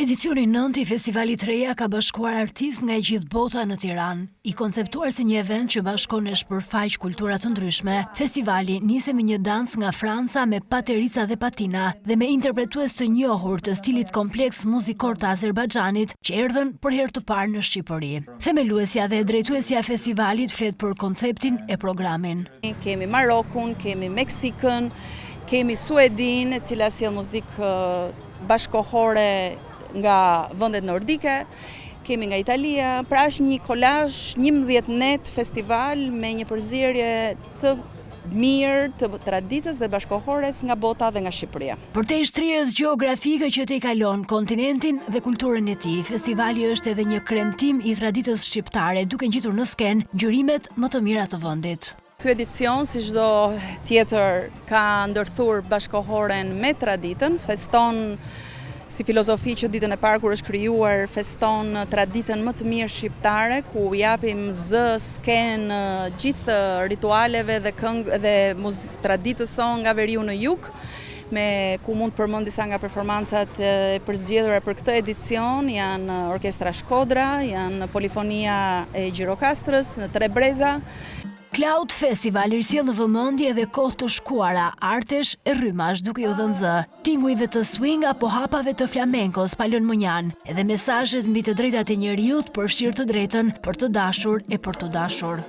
Edicioni 9 i Festivalit Reja ka bashkuar artistë nga e gjithë bota në Tiranë. I konceptuar si një event që bashkon e shpërfaq kultura të ndryshme, festivali nisi me një dans nga Franca me paterica dhe patina dhe me interpretues të njohur të stilit kompleks muzikor të Azerbajxhanit që erdhën për herë të parë në Shqipëri. Themeluesja dhe drejtuesja e festivalit flet për konceptin e programin. Kemi Marokun, kemi Meksikën, kemi Suedin, e cila sjell muzikë bashkohore nga vendet nordike, kemi nga Italia, pra është një kolazh 11 net festival me një përzierje të mirë të traditës dhe bashkohores nga bota dhe nga Shqipëria. Për te shtrirës gjeografike që te kalon kontinentin dhe kulturën e tij, festivali është edhe një kremtim i traditës shqiptare, duke ngjitur në skenë ngjyrimet më të mira të vendit. Ky edicion, si çdo tjetër, ka ndërthur bashkohoren me traditën, feston si filozofi që ditën e parë kur është krijuar, feston traditën më të mirë shqiptare, ku japim zë, skenë gjithë ritualeve dhe dhe traditës son nga veriu në jug, ku mund të përmend disa nga performancat e përzgjedhura për këtë edicion, janë Orkestra Shkodra, janë Polifonia e Gjirokastrës në Tre Breza. Cloud Festival i sjell në vëmendje edhe kohë të shkuara, artesh e rrymash duke u dhënë zë, tingujve të swing apo hapave të flamenkos palon mënjan, edhe mesazhet mbi të drejtat e njerëzit përfshirë të drejtën për të dashur e për të dashur.